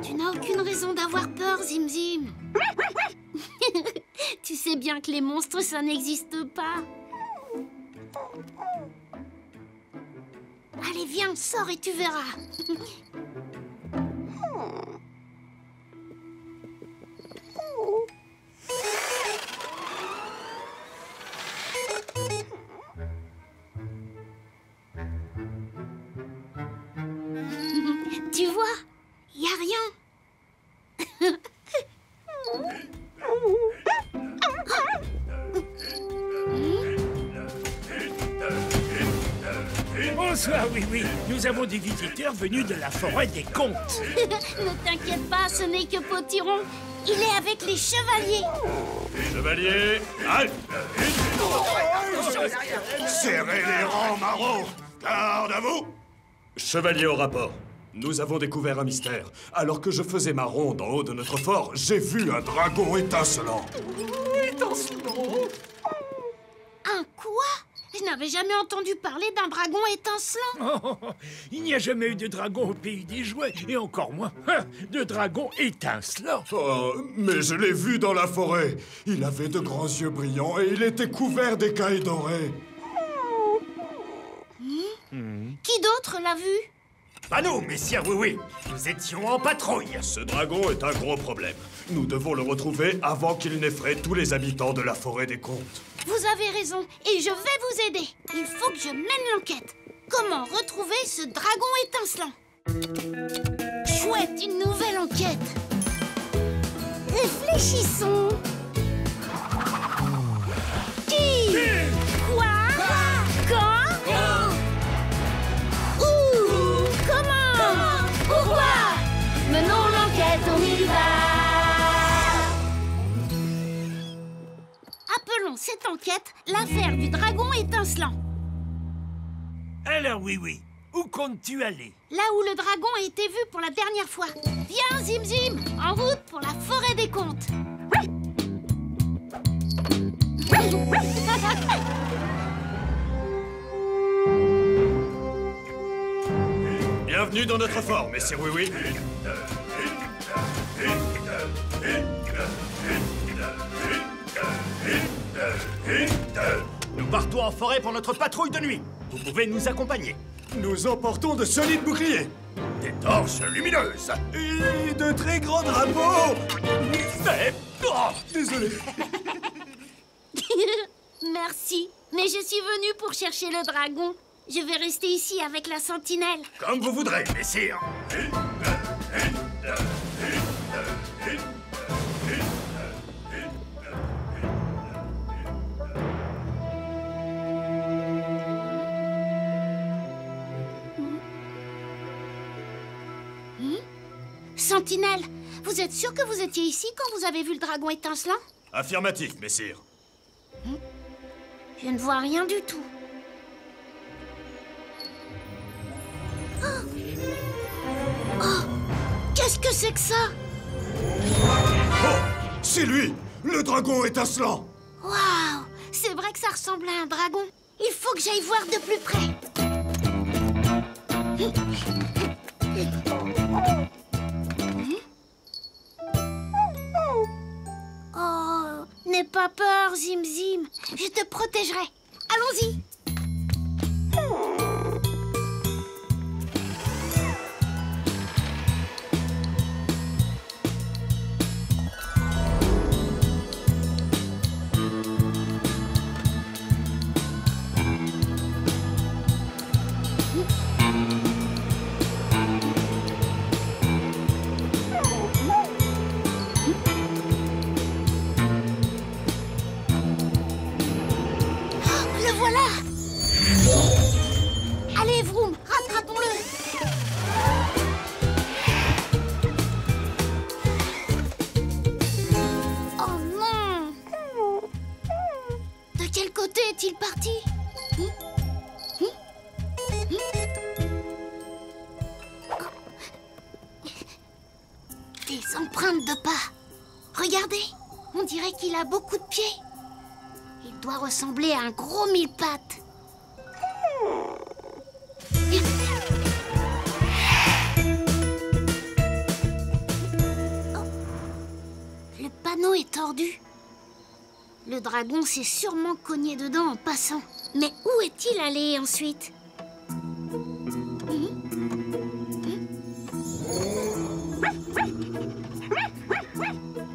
Tu n'as aucune raison d'avoir peur, Zim Zim. Tu sais bien que les monstres, ça n'existe pas. Allez, viens, sors et tu verras. Tu vois, il n'y a rien. Bonsoir, oui. Nous avons des visiteurs venus de la forêt des contes. Ne t'inquiète pas, ce n'est que Potiron. Il est avec les chevaliers. Chevalier, halte! Serrez les rangs, Marot! Garde à vous! Chevalier au rapport. Nous avons découvert un mystère. Alors que je faisais ma ronde en haut de notre fort, j'ai vu un dragon étincelant. Un quoi? Je n'avais jamais entendu parler d'un dragon étincelant. Il n'y a jamais eu de dragon au pays des jouets, et encore moins de dragon étincelant. Oh, mais je l'ai vu dans la forêt. Il avait de grands yeux brillants et il était couvert d'écailles dorées. Qui d'autre l'a vu? Pas nous, messire oui. Nous étions en patrouille. Ce dragon est un gros problème. Nous devons le retrouver avant qu'il n'effraie tous les habitants de la forêt des contes. Vous avez raison, et je vais vous aider. Il faut que je mène l'enquête. Comment retrouver ce dragon étincelant? Chouette, une nouvelle enquête. Réfléchissons. Qui? Quoi? Quand? Où? Comment? Pourquoi? Menons l'enquête, on y va. Appelons cette enquête l'affaire du dragon étincelant. Alors oui, où comptes-tu aller? Là où le dragon a été vu pour la dernière fois. Viens, Zim Zim, en route pour la forêt des contes. Bienvenue dans notre fort, messire oui. Nous partons en forêt pour notre patrouille de nuit. Vous pouvez nous accompagner. Nous emportons de solides boucliers. Des torches lumineuses. Et de très grands drapeaux. Désolé. Merci, mais je suis venue pour chercher le dragon. Je vais rester ici avec la sentinelle. Comme vous voudrez, messire. Sentinelle, vous êtes sûr que vous étiez ici quand vous avez vu le dragon étincelant? Affirmatif, messire. Je ne vois rien du tout. Oh, qu'est-ce que c'est que ça? Oh, c'est lui, le dragon étincelant. Waouh, c'est vrai que ça ressemble à un dragon. Il faut que j'aille voir de plus près. Oh, n'aie pas peur, Zim Zim. Je te protégerai. Allons-y. Allez, Vroom, rattrapons-le. Oh non! De quel côté est-il parti? Des empreintes de pas. Regardez, on dirait qu'il a beaucoup de pieds. Il doit ressembler à un gros mille-pattes. l'anneau est tordu. Le dragon s'est sûrement cogné dedans en passant. Mais où est-il allé ensuite?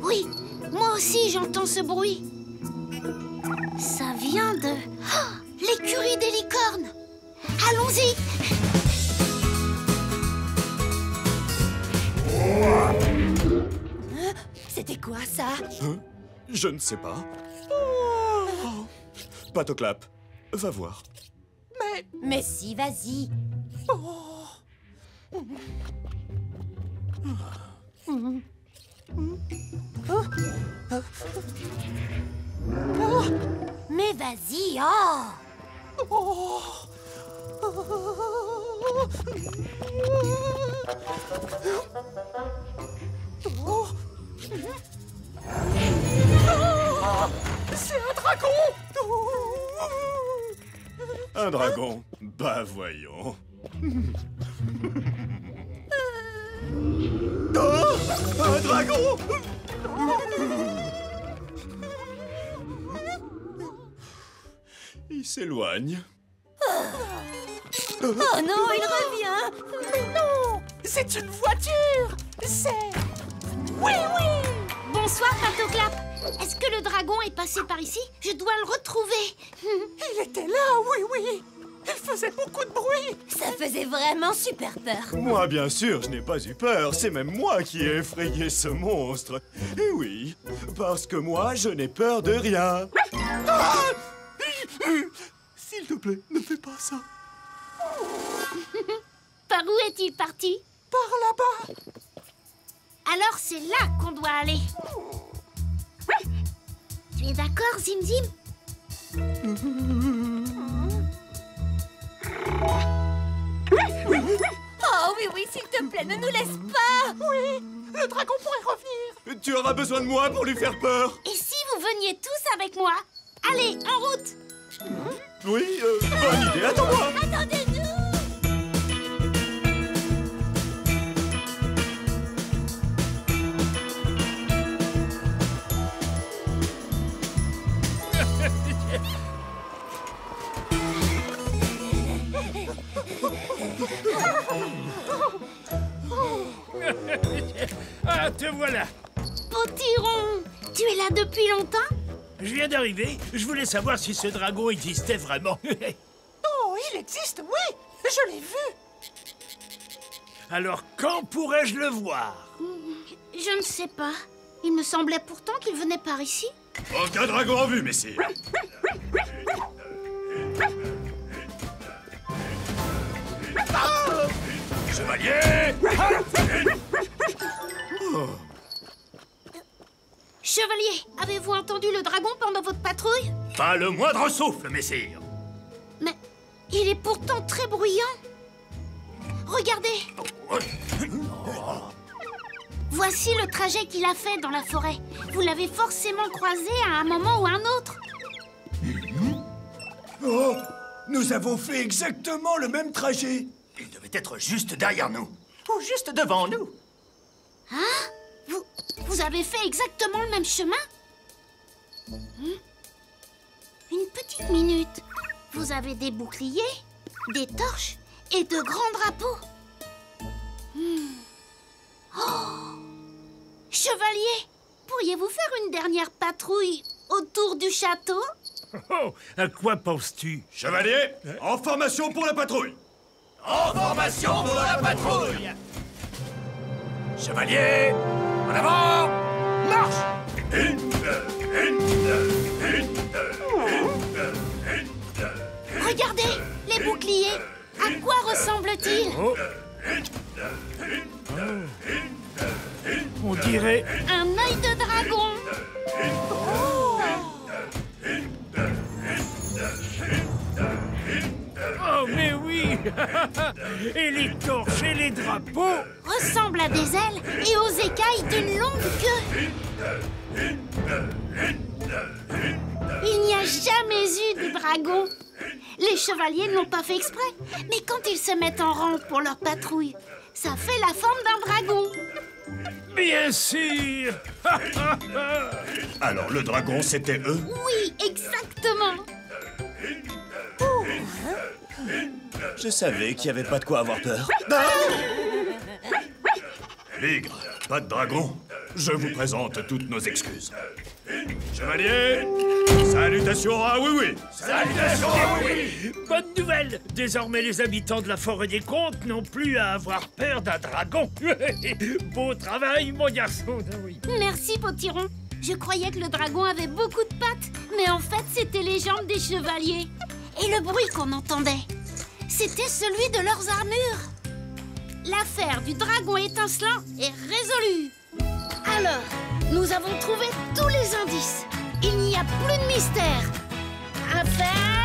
Oui, moi aussi j'entends ce bruit. Ça vient de... Oh, l'écurie des licornes. Allons-y. C'était quoi ça? Je ne sais pas. Oh. Patoclap, va voir. Mais si, vas-y. Mais vas-y, C'est un dragon! Un dragon? Bah voyons. Un dragon! Il s'éloigne. Oh non, il revient! Mais non! C'est une voiture! C'est... Oui! Bonsoir, Patoclap. Est-ce que le dragon est passé par ici? Je dois le retrouver. Il était là, oui! Il faisait beaucoup de bruit! Ça faisait vraiment super peur. Moi, bien sûr, je n'ai pas eu peur. C'est même moi qui ai effrayé ce monstre. Et oui, parce que moi, je n'ai peur de rien. Ah! S'il te plaît, ne fais pas ça. Par où est-il parti? Par là-bas! Alors c'est là qu'on doit aller. Tu es d'accord, Zim Zim? Oh oui, s'il te plaît, ne nous laisse pas! Oui! Le dragon pourrait revenir! Tu auras besoin de moi pour lui faire peur. Et si vous veniez tous avec moi? Allez, en route! Oui, bonne idée, attends-moi. Attendez-nous! Ah, te voilà. Potiron, tu es là depuis longtemps? Je viens d'arriver. Je voulais savoir si ce dragon existait vraiment. Oh, il existe, oui! Je l'ai vu! Alors, quand pourrais-je le voir? Je ne sais pas. Il me semblait pourtant qu'il venait par ici. Aucun dragon en vue, messire. Chevalier! Chevalier, avez-vous entendu le dragon pendant votre patrouille? Pas le moindre souffle, messire. Mais il est pourtant très bruyant. Regardez. Voici le trajet qu'il a fait dans la forêt. Vous l'avez forcément croisé à un moment ou un autre. Oh, nous avons fait exactement le même trajet. Il devait être juste derrière nous. Ou juste devant nous! Hein? Vous avez fait exactement le même chemin? Une petite minute. Vous avez des boucliers, des torches et de grands drapeaux. Oh! Chevalier, pourriez-vous faire une dernière patrouille autour du château? Oh, à quoi penses-tu? Chevalier, en formation pour la patrouille. En formation pour la patrouille! Chevalier, en avant, marche! Regardez, les boucliers. À quoi ressemblent-ils? Oh. On dirait... Un œil de dragon. Oh, mais oui! Et les torches et les drapeaux! Ressemblent à des ailes et aux écailles d'une longue queue. Il n'y a jamais eu de dragon. Les chevaliers ne l'ont pas fait exprès. Mais quand ils se mettent en rang pour leur patrouille, ça fait la forme d'un dragon. Mais Bien sûr. Alors, le dragon, c'était eux? Oui, exactement. Je savais qu'il n'y avait pas de quoi avoir peur. Bigre, pas de dragon. Je vous présente toutes nos excuses. Chevalier, salutations à oui-oui. Salutations, oui. Bonne nouvelle. Désormais, les habitants de la forêt des contes n'ont plus à avoir peur d'un dragon. Beau travail, mon garçon. Oui. Merci, Potiron. Je croyais que le dragon avait beaucoup de pattes, mais en fait, c'était les jambes des chevaliers. Et le bruit qu'on entendait, c'était celui de leurs armures. L'affaire du dragon étincelant est résolue. Alors, nous avons trouvé tous les indices. Il n'y a plus de mystère. Affaire